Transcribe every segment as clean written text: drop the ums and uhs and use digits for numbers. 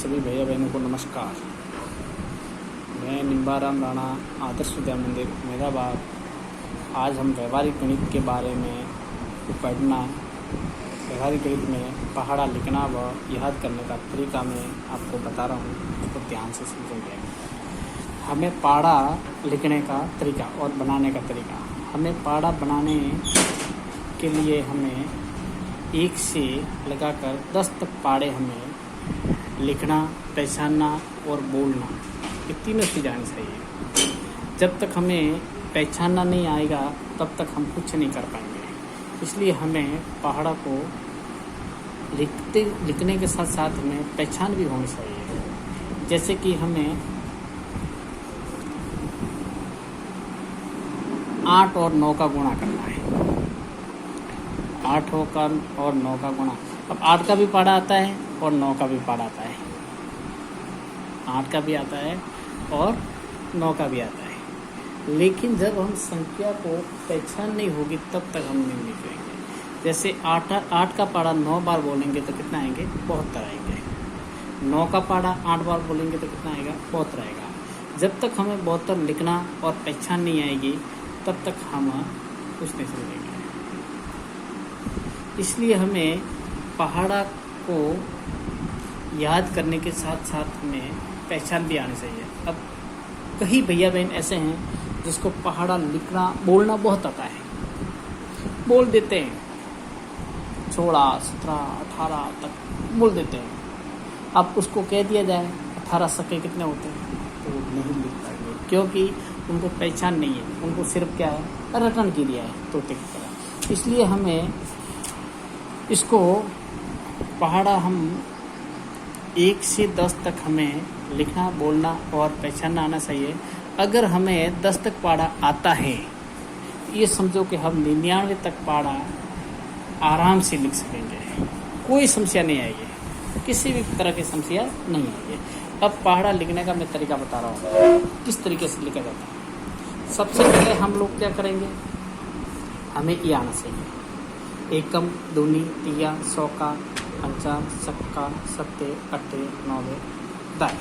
सभी भैया बहनों को नमस्कार। मैं निम्बाराम राणा, आदर्श विद्या मंदिर अहमदाबाद। आज हम व्यवहारिक गणित के बारे में पढ़ना, व्यवहारिक गणित में पहाड़ा लिखना व याद करने का तरीका मैं आपको बता रहा हूँ, उसको ध्यान से समझेंगे। हमें पहाड़ा लिखने का तरीका और बनाने का तरीका। हमें पहाड़ा बनाने के लिए हमें 1 से लगाकर 10 तक पहाड़े हमें लिखना, पहचानना और बोलना, ये तीनों चीज़ आनी चाहिए। जब तक हमें पहचानना नहीं आएगा तब तक हम कुछ नहीं कर पाएंगे। इसलिए हमें पहाड़ा को लिखने के साथ साथ हमें पहचान भी होनी चाहिए। जैसे कि हमें 8 और 9 का गुणा करना है। 8 और 9 का गुणा। अब 8 का भी पहाड़ा आता है और 9 का भी पहाड़ा आता है। 8 का भी आता है और 9 का भी आता है। लेकिन जब हम संख्या को पहचान नहीं होगी तब तक हम नहीं लिखेंगे। जैसे 8 का पहाड़ा 9 बार बोलेंगे तो कितना आएंगे? 72 आएंगे। 9 का पहाड़ा 8 बार बोलेंगे तो कितना आएगा? 72 आएगा। जब तक हमें 72 लिखना और पहचान नहीं आएगी तब तक हम कुछ नहीं समझेंगे। इसलिए हमें पहाड़ा को याद करने के साथ साथ हमें पहचान भी आनी चाहिए। अब कई भैया बहन ऐसे हैं जिसको पहाड़ा लिखना बोलना बहुत आता है, बोल देते हैं 16, 17, 18 तक बोल देते हैं। अब उसको कह दिया जाए 18 सके कितने होते हैं तो नहीं लिख पाएंगे, क्योंकि उनको पहचान नहीं है। उनको सिर्फ क्या है, रटन की दिया है तोते की तरह। इसलिए हमें इसको पहाड़ा हम 1 से 10 तक हमें लिखना, बोलना और पहचानना आना चाहिए। अगर हमें 10 तक पहाड़ा आता है, ये समझो कि हम 99 तक पहाड़ा आराम से लिख सकेंगे, कोई समस्या नहीं आएगी, किसी भी तरह की समस्या नहीं आएगी। अब पहाड़ा लिखने का मैं तरीका बता रहा हूँ किस तरीके से लिखा जाता है। सबसे पहले हम लोग क्या करेंगे, हमें ये आना चाहिए। एकम, दूनी, तिया, सौका, पंचा, सक्का, सत्ते, अट्ठे, नौवे, दाए।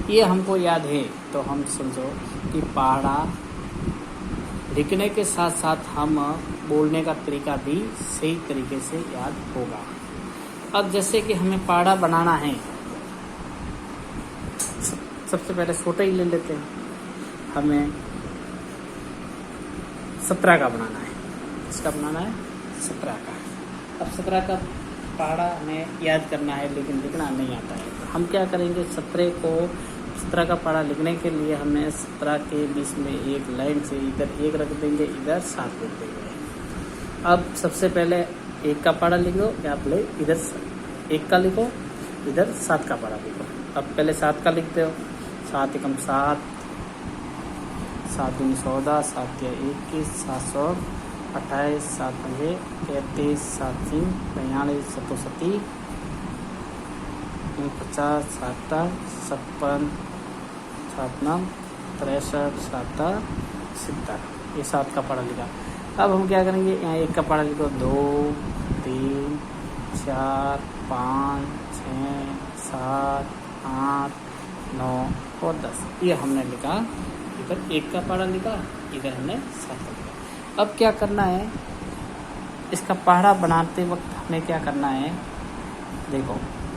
ये हमको याद है तो हम समझो कि पहाड़ा लिखने के साथ साथ हम बोलने का तरीका भी सही तरीके से याद होगा। अब जैसे कि हमें पहाड़ा बनाना है, सबसे पहले छोटा ही ले लेते हैं। हमें 17 का बनाना है। इसका बनाना है 17 का। अब 17 का पहाड़ा हमें याद करना है लेकिन लिखना नहीं आता है। तो हम क्या करेंगे, 17 का पहाड़ा लिखने के लिए हमें 17 के बीच में एक लाइन से इधर 1 रख देंगे, इधर 7 लिख देंगे। अब सबसे पहले 1 का पहाड़ा लिखो, या पहले इधर 1 का लिखो, इधर 7 का पहाड़ा लिखो। अब पहले 7 का लिखते हो। 7 एकम 7, 7 दूनी 14, 7 या 21, 7 28, 7 पंजे 33, 7 3 42, 7 50, 7 56, 7 9 63, 7 70। ये 7 का पहाड़ा लिखा। अब हम क्या करेंगे, यहाँ 1 का पहाड़ा लिखो। 2 3 4 5 6 7 8 9 और 10। ये हमने लिखा। इधर 1 का पहाड़ा लिखा, इधर हमने 7 का लिखा। अब क्या करना है, इसका पहाड़ा बनाते वक्त हमें क्या करना है, देखो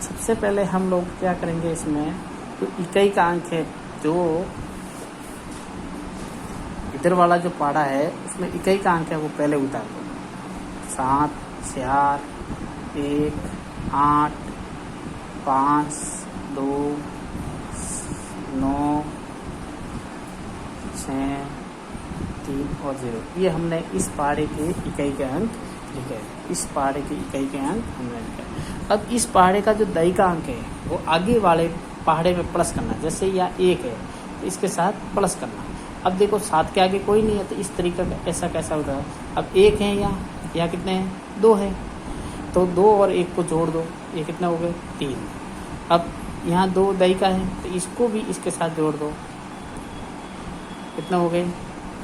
सबसे पहले हम लोग क्या करेंगे, इसमें जो इकाई का अंक है, जो इधर वाला जो पहाड़ा है उसमें इकाई का अंक है वो पहले उतार दो। 7 4 1 8 5 2 9 6 3 और 0। ये हमने इस पहाड़े के इकाई के अंक लिखे। इस पहाड़े के इकाई के अंक हमने लिखे। अब इस पहाड़े का जो दई का अंक है वो आगे वाले पहाड़े में प्लस करना। जैसे यहाँ 1 है तो इसके साथ प्लस करना। अब देखो 7 के आगे कोई नहीं है तो इस तरीका का ऐसा कैसा होता है। अब 1 है, यहाँ कितने हैं? 2 है, तो 2 और 1 को जोड़ दो, ये कितना हो गए? 3। अब यहाँ 2 दई का है तो इसको भी इसके साथ जोड़ दो, कितना हो गए?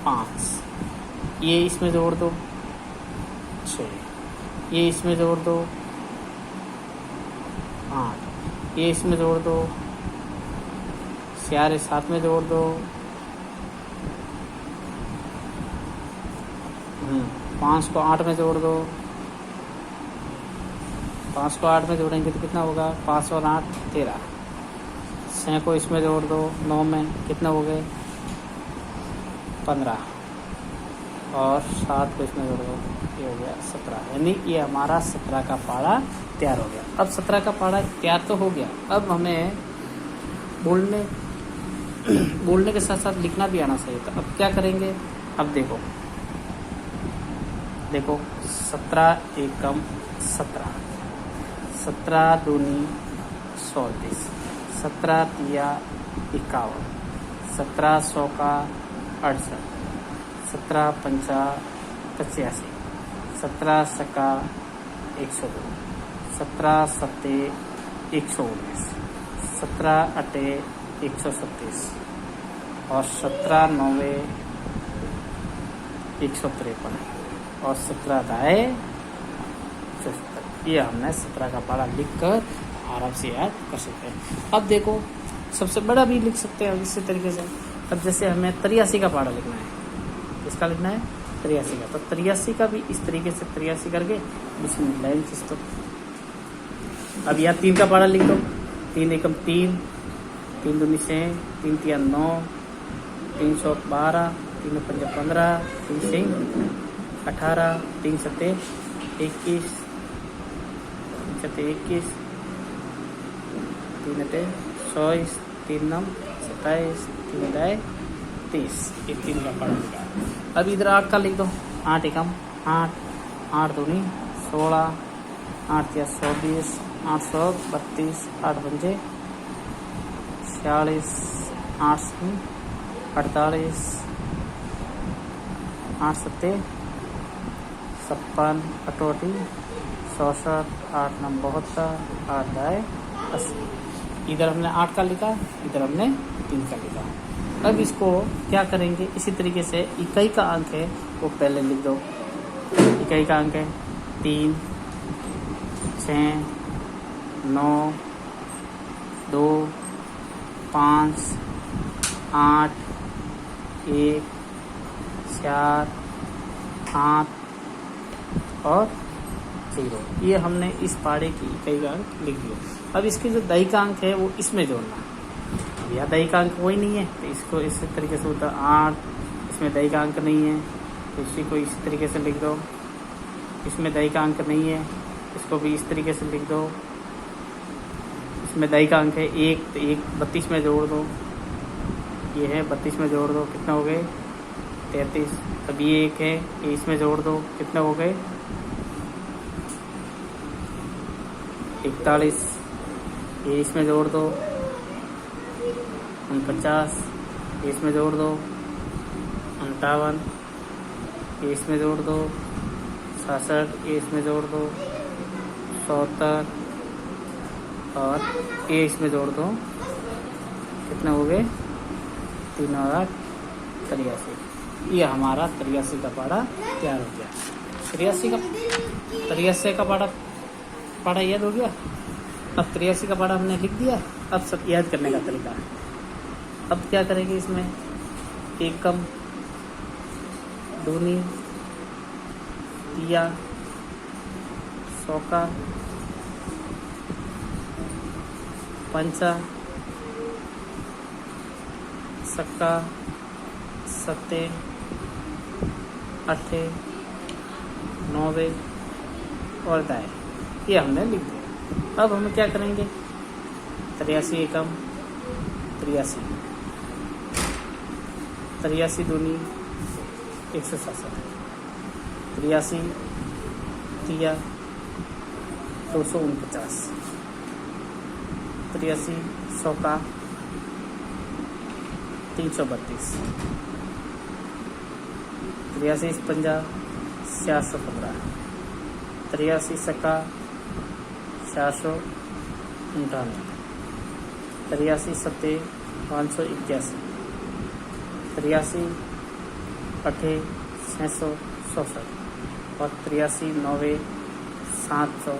5। ये इसमें जोड़ दो 6, ये इसमें जोड़ दो 8, ये इसमें जोड़ दो, 4 7 में जोड़ दो, 5 को 8 में जोड़ दो, 5 को 8 में जोड़ेंगे तो कितना होगा, 5 और 8 13, 6 को इसमें जोड़ दो 9 में, कितना हो गए 15, और 7 को इसमें जोड़ दो, ये हो गया 17। यानी ये हमारा 17 का पारा तैयार हो गया। अब 17 का पारा तैयार तो हो गया, अब हमें बोलने के साथ साथ लिखना भी आना चाहिए। तो अब क्या करेंगे, अब देखो 17 एकम 17, 17 दूनी 34, 17 तिया 51, 17 100 का 68, 17 पंचा 85, 17 सका 102, 17 सत्ते 119, 17 अटे 137, और 17 नौवे 153, और 17 दाए 74। ये हमने 17 का पारा लिख कर आराम से याद कर सकते हैं। अब देखो सबसे बड़ा भी लिख सकते हैं इसी तरीके से। अब जैसे हमें 83 का पारा लिखना है, किसका लिखना है 83 का, तो 83 का भी इस तरीके से 83 करके बिस्मिल्लाह। तो अब यहाँ 3 का पारा लिख दो, 3 एकम 3, 3 दूनी 6, 3 तिया 9, 3 सौ 12, 3 पंजा 15, 3 सिंह 18, 3 सत्ते 21, 3 सत्ते 21, 3 अटे 24, 3 नम 27, 3 दाए 30। ये 3 का पारा लिखा। अब इधर 8 का लिख दो, 8 एकम 8, 8 दूनी 16, 8 तिया 24, 832, 8 पंजे 46, 8 48, 8 सत्ते 56, 88, 64, 8 नम 72, 8 दाए 80। इधर हमने 8 का लिखा, इधर हमने 3 का लिखा। अब इसको क्या करेंगे, इसी तरीके से इकाई का अंक है वो पहले लिख दो। इकाई का अंक है 3, 6, 9, 2, 5, 8, 1, 4, 8 और 0। ये हमने इस पारे की इकाई का अंक लिख दिया। अब इसके जो दही का अंक है वो इसमें जोड़ना। अब यह दही का अंक कोई नहीं है तो इसको इस तरीके से होता 8, इसमें दही का अंक नहीं है तो इसी को इस तरीके से लिख दो। इसमें दही का अंक नहीं है, इसको भी इस तरीके से लिख दो। इसमें दही का अंक है 1, तो 1 32 में जोड़ दो, ये है 32 में जोड़ दो, कितना हो गए 33। अब ये 1 है, ये इसमें जोड़ दो, कितने हो गए 41। ये इसमें जोड़ दो 49, ये इसमें जोड़ दो 58, ये इसमें जोड़ दो 67, ये इसमें जोड़ दो 74, और ये इसमें जोड़ दो, कितने हो गए 3 और 8 83। ये हमारा 83 का पारा तैयार हो गया। 83 का पारा याद हो गया। अब 83 का पारा हमने लिख दिया। अब सब याद करने का तरीका है। अब क्या करेंगे, इसमें एकम दूनी तिया 100 का पंचा सक्का सत्ते 8 9 और दाएँ, ये हमने लिख दिया। अब हम क्या करेंगे 83 एकम 83, 83 दूनी 167, 83 तिया 249, 83 100 का 332, 83 पंजा 415, 83 सका 498, 83 सत्ते 581, 83 अठे 667, और 83 9 700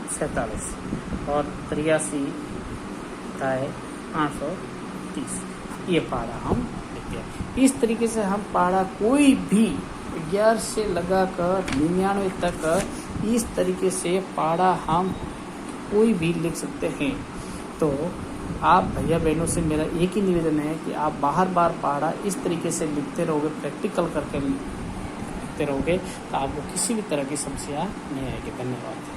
47 और 83 दाएँ 830। ये पहाड़ा हम लिखते हैं। इस तरीके से हम पहाड़ा कोई भी 11 से लगाकर 99 तक इस तरीके से पहाड़ा हम कोई भी लिख सकते हैं। तो आप भैया बहनों से मेरा एक ही निवेदन है कि आप बार बार पहाड़ा इस तरीके से लिखते रहोगे, प्रैक्टिकल करके लिखते रहोगे, तो आपको किसी भी तरह की समस्या नहीं आएगी। धन्यवाद।